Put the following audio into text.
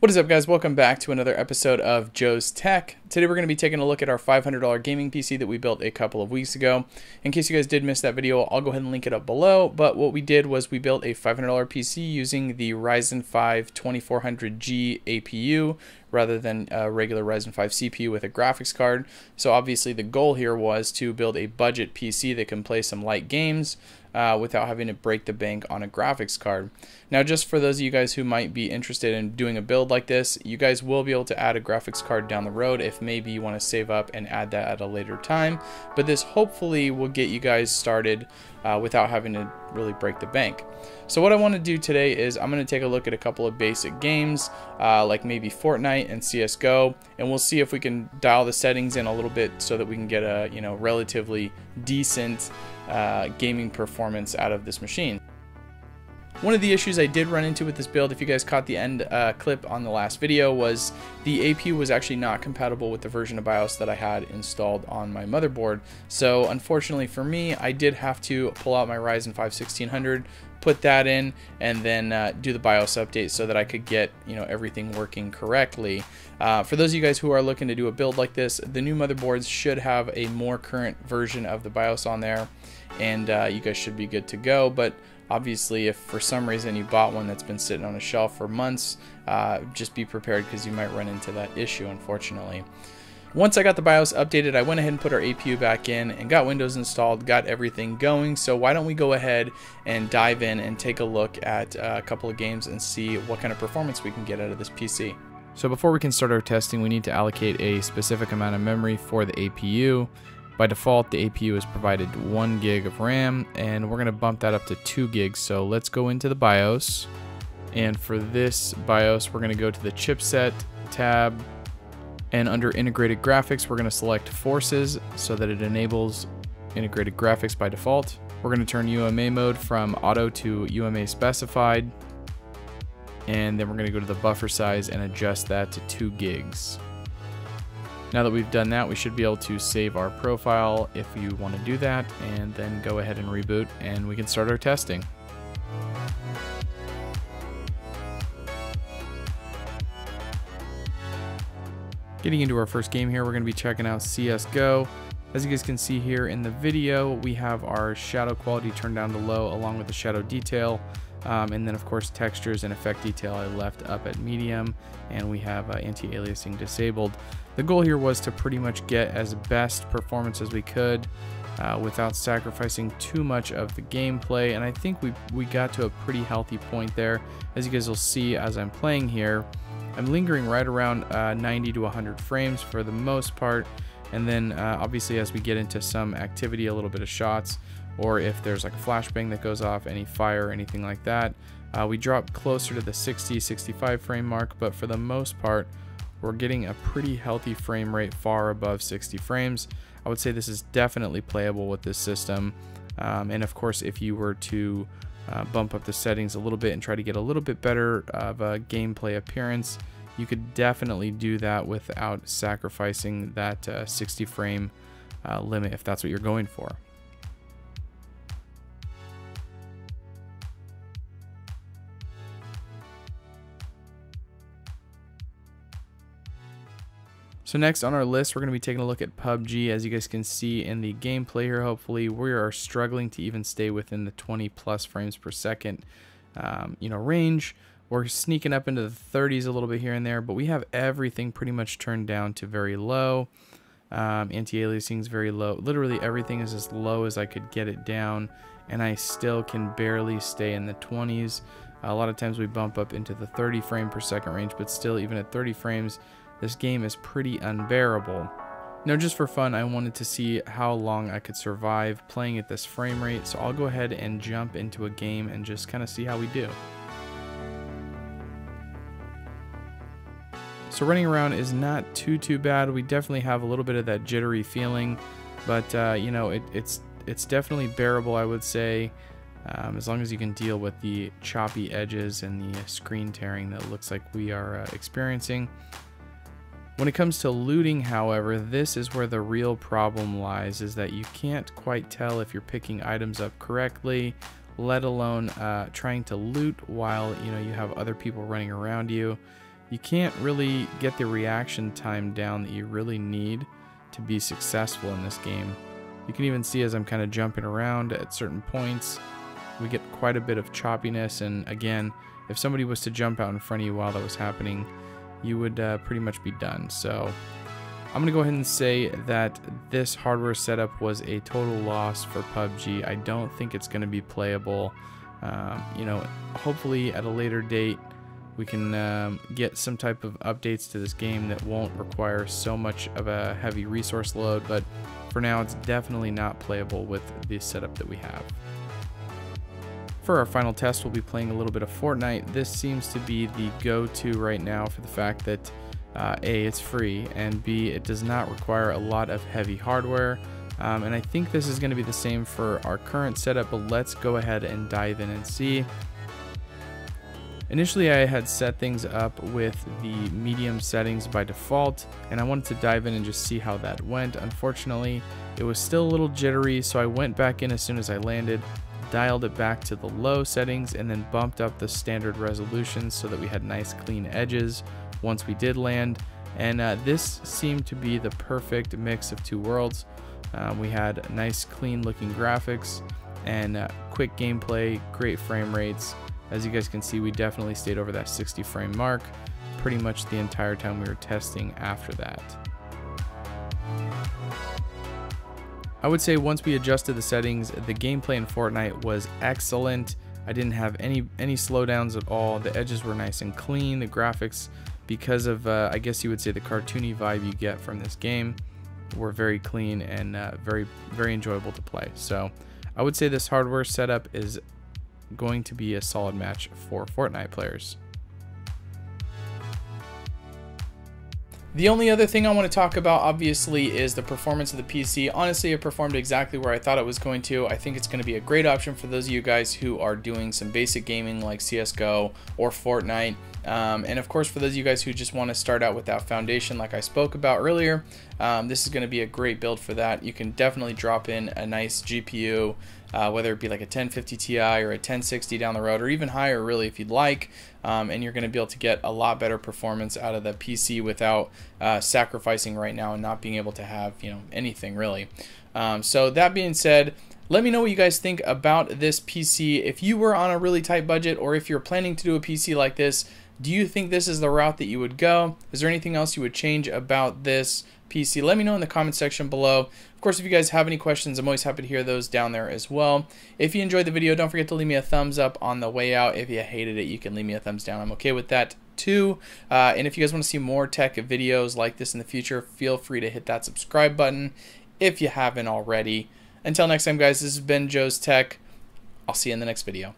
What is up, guys? Welcome back to another episode of JoesTech. Today we're going to be taking a look at our $500 gaming PC that we built a couple of weeks ago. In case you guys did miss that video, I'll go ahead and link it up below. But what we did was we built a $500 PC using the Ryzen 5 2400G APU rather than a regular Ryzen 5 CPU with a graphics card. So obviously the goal here was to build a budget PC that can play some light games without having to break the bank on a graphics card. Now, just for those of you guys who might be interested in doing a build like this, you guys will be able to add a graphics card down the road if maybe you want to save up and add that at a later time. But this hopefully will get you guys started without having to really break the bank. So what I want to do today is I'm going to take a look at a couple of basic games like maybe Fortnite and CSGO, and we'll see if we can dial the settings in a little bit so that we can get a relatively decent gaming performance out of this machine. One of the issues I did run into with this build, if you guys caught the end clip on the last video, was the APU was actually not compatible with the version of BIOS that I had installed on my motherboard. So unfortunately for me, I did have to pull out my Ryzen 5 1600, put that in, and then do the BIOS update so that I could get everything working correctly. For those of you guys who are looking to do a build like this, the new motherboards should have a more current version of the BIOS on there, and you guys should be good to go. But obviously, if for some reason you bought one that's been sitting on a shelf for months, just be prepared because you might run into that issue, unfortunately. Once I got the BIOS updated, I went ahead and put our APU back in and got Windows installed, got everything going. So why don't we go ahead and dive in and take a look at a couple of games and see what kind of performance we can get out of this PC. So before we can start our testing, we need to allocate a specific amount of memory for the APU. By default, the APU is provided 1 gig of RAM, and we're going to bump that up to 2 gigs. So let's go into the BIOS, and for this BIOS, we're going to go to the chipset tab, and under integrated graphics, we're going to select Forces so that it enables integrated graphics by default. We're going to turn UMA mode from auto to UMA specified, and then we're going to go to the buffer size and adjust that to 2 gigs. Now that we've done that, we should be able to save our profile if you want to do that, and then go ahead and reboot, and we can start our testing. Getting into our first game here, we're going to be checking out CSGO. As you guys can see here in the video, we have our shadow quality turned down to low along with the shadow detail. And then of course textures and effect detail I left up at medium, and we have anti-aliasing disabled. The goal here was to pretty much get as best performance as we could without sacrificing too much of the gameplay, and I think we got to a pretty healthy point there. As you guys will see as I'm playing here, I'm lingering right around 90 to 100 frames for the most part, and then obviously as we get into some activity, a little bit of shots, or if there's like a flashbang that goes off, any fire, anything like that, we drop closer to the 60-65 frame mark. But for the most part, we're getting a pretty healthy frame rate, far above 60 frames. I would say this is definitely playable with this system, and of course if you were to bump up the settings a little bit and try to get a little bit better of a gameplay appearance, you could definitely do that without sacrificing that 60 frame limit if that's what you're going for. So next on our list, we're going to be taking a look at PUBG. As you guys can see in the gameplay here, hopefully we are struggling to even stay within the 20+ frames per second range. We're sneaking up into the 30s a little bit here and there, but we have everything pretty much turned down to very low. Anti-aliasing is very low. Literally everything is as low as I could get it down, and I still can barely stay in the 20s. A lot of times we bump up into the 30 frame per second range, but still, even at 30 frames, this game is pretty unbearable. Now, just for fun, I wanted to see how long I could survive playing at this frame rate, so I'll go ahead and jump into a game and just kind of see how we do. So running around is not too bad. We definitely have a little bit of that jittery feeling, but it's definitely bearable, I would say, as long as you can deal with the choppy edges and the screen tearing that looks like we are experiencing. When it comes to looting, however, this is where the real problem lies, is that you can't quite tell if you're picking items up correctly, let alone trying to loot while you have other people running around you. you can't really get the reaction time down that you really need to be successful in this game. You can even see as I'm kind of jumping around at certain points, we get quite a bit of choppiness, and again, if somebody was to jump out in front of you while that was happening, you would pretty much be done. So I'm going to go ahead and say that this hardware setup was a total loss for PUBG. I don't think it's going to be playable. You know, hopefully at a later date we can get some type of updates to this game that won't require so much of a heavy resource load, but for now it's definitely not playable with the setup that we have. For our final test, we'll be playing a little bit of Fortnite. This seems to be the go-to right now for the fact that A, it's free, and B, it does not require a lot of heavy hardware. And I think this is going to be the same for our current setup, but let's go ahead and dive in and see. Initially, I had set things up with the medium settings by default, and I wanted to dive in and just see how that went. Unfortunately, it was still a little jittery, so I went back in as soon as I landed, dialed it back to the low settings, and then bumped up the standard resolution so that we had nice clean edges once we did land. And this seemed to be the perfect mix of two worlds. We had nice clean looking graphics and quick gameplay, great frame rates. As you guys can see, we definitely stayed over that 60 frame mark pretty much the entire time we were testing after that. I would say once we adjusted the settings, the gameplay in Fortnite was excellent. I didn't have any slowdowns at all. The edges were nice and clean. The graphics, because of I guess you would say the cartoony vibe you get from this game, were very clean and very enjoyable to play. So I would say this hardware setup is going to be a solid match for Fortnite players. The only other thing I want to talk about, obviously, is the performance of the PC. Honestly, it performed exactly where I thought it was going to. I think it's going to be a great option for those of you guys who are doing some basic gaming like CSGO or Fortnite. And of course, for those of you guys who just want to start out with that foundation like I spoke about earlier, this is going to be a great build for that. You can definitely drop in a nice GPU, whether it be like a 1050 Ti or a 1060 down the road, or even higher really if you'd like, and you're going to be able to get a lot better performance out of the PC without sacrificing right now and not being able to have, you know, anything really. So that being said, let me know what you guys think about this PC. If you were on a really tight budget, or if you're planning to do a PC like this, do you think this is the route that you would go? Is there anything else you would change about this PC? Let me know in the comment section below. Of course, if you guys have any questions, I'm always happy to hear those down there as well. If you enjoyed the video, don't forget to leave me a thumbs up on the way out. If you hated it, you can leave me a thumbs down. I'm okay with that too. And if you guys want to see more tech videos like this in the future, feel free to hit that subscribe button if you haven't already. Until next time, guys, this has been JoesTech. I'll see you in the next video.